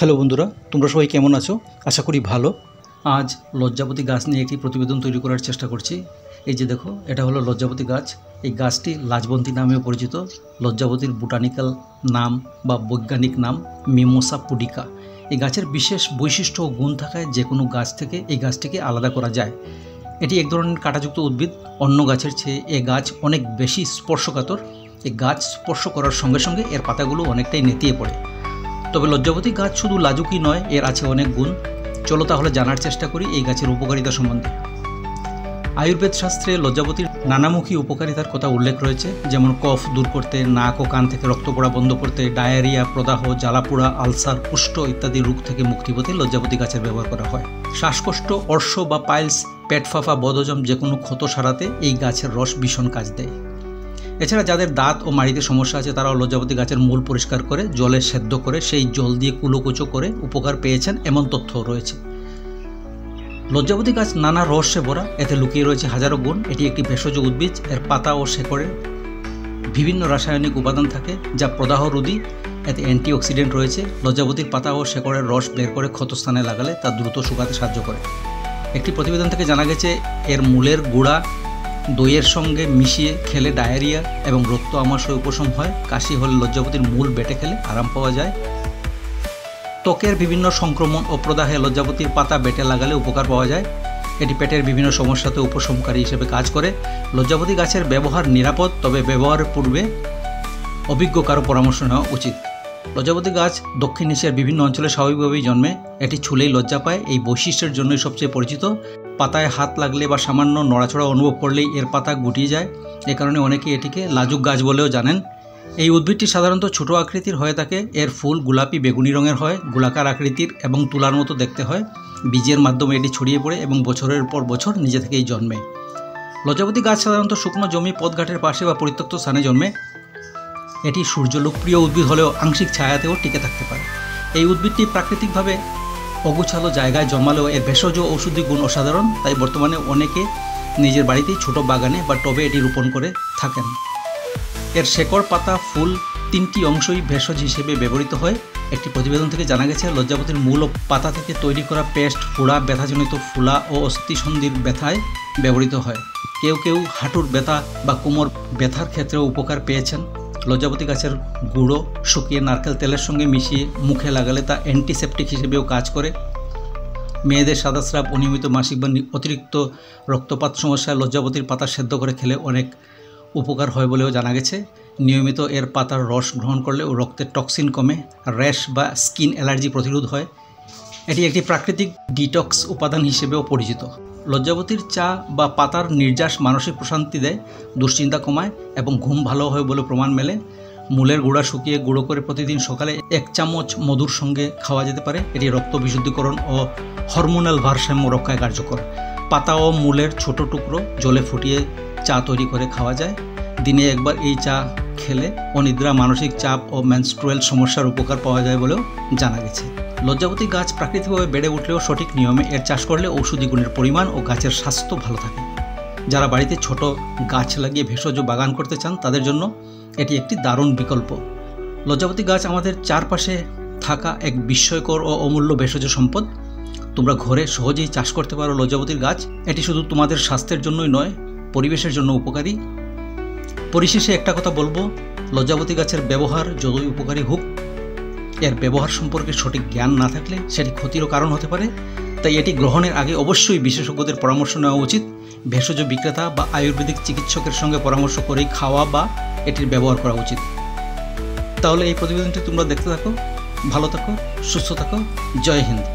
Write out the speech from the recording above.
Hello বন্ধুরা, তোমরা সবাই কেমন আছো? আশা করি ভালো। আজ লজ্জাবতী গাছ নিয়ে একটি প্রতিবেদন তৈরি করার চেষ্টা করছি। এই যে দেখো, এটা হলো লজ্জাবতী গাছ। এই গাছটি লাজবন্তী নামেও পরিচিত। লজ্জাবতীর বোটানিক্যাল নাম বা বৈজ্ঞানিক নাম মিমোসা পুডিকা। এই গাছের বিশেষ বৈশিষ্ট্য ও গুণ থাকায় যে কোনো গাছ থেকে এই গাছটিকে আলাদা করা যায়। এটি এক ধরনের কাঁটাযুক্ত উদ্ভিদ। অন্য গাছের চেয়ে এ গাছ অনেক বেশি স্পর্শকাতর। এই গাছ স্পর্শ করার সঙ্গে সঙ্গে এর পাতাগুলো অনেকটাই নেতিয়ে পড়ে। তবে লজ্জাবতী গাছ শুধু লাজুকই নয়, এর আছে অনেক গুণ। চলো তাহলে জানার চেষ্টা করি এই গাছের উপকারিতা সম্বন্ধে। আয়ুর্বেদ শাস্ত্রে লজ্জাবতীর নানামুখী উপকারিতার কথা উল্লেখ রয়েছে, যেমন কফ দূর করতে, নাক ও কান থেকে রক্ত পড়া বন্ধ করতে, ডায়রিয়া, প্রদাহ, জ্বালাপোড়া, আলসার, কুষ্ঠ ইত্যাদি রোগ থেকে মুক্তি পেতে লজ্জাবতী গাছের ব্যবহার করা হয়। শ্বাসকষ্ট, অর্শ বা পাইলস, পেট ফাঁপা, বদহজম যে কোনো ক্ষত সারাতে এই গাছের রস ভীষণ কাজ দেয়। এছাড়া যাদের দাঁত ও মাড়িতে সমস্যা আছে তারাও লজ্জাবতী গাছের মূল পরিষ্কার করে জলে সেদ্ধ করে সেই জল দিয়ে কুলোকুচো করে উপকার পেয়েছেন, এমন তথ্যও রয়েছে। লজ্জাবতী গাছ নানা রহস্যে ভরা, এতে লুকিয়ে রয়েছে হাজারো গুণ। এটি একটি ভেষজ উদ্ভিদ। এর পাতা ও শেকড়ে বিভিন্ন রাসায়নিক উপাদান থাকে যা প্রদাহ রোধী। এতে অ্যান্টিঅক্সিডেন্ট রয়েছে। লজ্জাবতীর পাতা ও শেকড়ের রস বের করে ক্ষতস্থানে লাগালে তা দ্রুত শুকাতে সাহায্য করে। একটি প্রতিবেদন থেকে জানা গেছে এর মূলের গুঁড়া দইয়ের সঙ্গে মিশিয়ে খেলে ডায়রিয়া এবং রক্ত আমাশয় উপশম হয়। কাশি হলে লজ্জাবতীর মূল বেটে খেলে আরাম পাওয়া যায়। ত্বকের বিভিন্ন সংক্রমণ ও প্রদাহে লজ্জাবতীর পাতা বেটে লাগালে উপকার পাওয়া যায়। এটি পেটের বিভিন্ন সমস্যাতে উপশমকারী হিসেবে কাজ করে। লজ্জাবতী গাছের ব্যবহার নিরাপদ, তবে ব্যবহারের পূর্বে অভিজ্ঞ কারো পরামর্শ নেওয়া উচিত। লজ্জাবতী গাছ দক্ষিণ এশিয়ার বিভিন্ন অঞ্চলে স্বাভাবিকভাবেই জন্মে। এটি ছুলেই লজ্জা পায়, এই বৈশিষ্ট্যের জন্যই সবচেয়ে পরিচিত। পাতায় হাত লাগলে বা সামান্য নড়াচড়া অনুভব করলেই এর পাতা গুটিয়ে যায়। এ কারণে অনেকে এটিকে লাজুক গাছ বলেও জানেন। এই উদ্ভিদটি সাধারণত ছোট আকৃতির হয়ে থাকে। এর ফুল গোলাপি বেগুনি রঙের হয়, গোলাকার আকৃতির এবং তুলার মতো দেখতে হয়। বীজের মাধ্যমে এটি ছড়িয়ে পড়ে এবং বছরের পর বছর নিজে থেকেই জন্মে। লজ্জাবতী গাছ সাধারণত শুকনো জমি, পথঘাটের পাশে বা পরিত্যক্ত স্থানে জন্মে। এটি সূর্যলোকপ্রিয় উদ্ভিদ হলেও আংশিক ছায়াতেও টিকে থাকতে পারে। এই উদ্ভিদটি প্রাকৃতিকভাবে অগুছালো জায়গায় জন্মালেও এর ভেষজ ঔষধি গুণ অসাধারণ। তাই বর্তমানে অনেকে নিজের বাড়িতেই ছোট বাগানে বা টবে এটি রোপণ করে থাকেন। এর শেকড়, পাতা, ফুল তিনটি অংশই ভেষজ হিসেবে ব্যবহৃত হয়। একটি প্রতিবেদন থেকে জানা গেছে লজ্জাবতীর মূল ও পাতা থেকে তৈরি করা পেস্ট ফোড়া, ব্যথাজনিত ফুলা ও অস্থিসন্ধির ব্যথায় ব্যবহৃত হয়। কেউ কেউ হাঁটুর ব্যথা বা কোমর ব্যথার ক্ষেত্রেও উপকার পেয়েছেন। লজ্জাবতী গাছের গুঁড়ো শুকিয়ে নারকেল তেলের সঙ্গে মিশিয়ে মুখে লাগালে তা অ্যান্টিসেপটিক হিসেবেও কাজ করে। মেয়েদের সাদাস্রাব, অনিয়মিত মাসিক বা অতিরিক্ত রক্তপাত সমস্যায় লজ্জাবতীর পাতা সেদ্ধ করে খেলে অনেক উপকার হয় বলেও জানা গেছে। নিয়মিত এর পাতার রস গ্রহণ করলে রক্তের টক্সিন কমে, র্যাশ বা স্কিন অ্যালার্জি প্রতিরোধ হয়। এটি একটি প্রাকৃতিক ডিটক্স উপাদান হিসেবেও পরিচিত। লজ্জাবতীর চা বা পাতার নির্যাস মানসিক প্রশান্তি দেয়, দুশ্চিন্তা কমায় এবং ঘুম ভালো হয় বলে প্রমাণ মেলে। মূলের গুঁড়া শুকিয়ে গুঁড়ো করে প্রতিদিন সকালে 1 চামচ মধুর সঙ্গে খাওয়া যেতে পারে। এটি রক্ত বিশুদ্ধিকরণ ও হরমোনাল ভারসাম্য রক্ষায় কার্যকর। পাতা ও মূলের ছোট টুকরো জলে ফুটিয়ে চা তৈরি করে খাওয়া যায়। দিনে একবার এই চা খেলে অনিদ্রা, মানসিক চাপ ও মেনস্ট্রুয়াল সমস্যার উপকার পাওয়া যায় বলেও জানা গেছে। লজ্জাবতী গাছ প্রাকৃতিকভাবে বেড়ে উঠলেও সঠিক নিয়মে এর চাষ করলে ঔষধি গুণের পরিমাণ ও গাছের স্বাস্থ্য ভালো থাকে। যারা বাড়িতে ছোট গাছ লাগিয়ে ভেষজ বাগান করতে চান তাদের জন্য এটি একটি দারুণ বিকল্প। লজ্জাবতী গাছ আমাদের চারপাশে থাকা এক বিস্ময়কর ও অমূল্য ভেষজ সম্পদ। তোমরা ঘরে সহজেই চাষ করতে পারো লজ্জাবতীর গাছ। এটি শুধু তোমাদের স্বাস্থ্যের জন্যই নয়, পরিবেশের জন্য উপকারী। পরিশেষে একটা কথা বলবো, লজ্জাবতী গাছের ব্যবহার যতই উপকারী হোক, এর ব্যবহার সম্পর্কে সঠিক জ্ঞান না থাকলে সেটি ক্ষতিরও কারণ হতে পারে। তাই এটি গ্রহণের আগে অবশ্যই বিশেষজ্ঞদের পরামর্শ নেওয়া উচিত। ভেষজ বিক্রেতা বা আয়ুর্বেদিক চিকিৎসকের সঙ্গে পরামর্শ করেই খাওয়া বা এটির ব্যবহার করা উচিত। তাহলে এই প্রতিবেদনটি তোমরা দেখতে থাকো, ভালো থাকো, সুস্থ থাকো। জয় হিন্দ।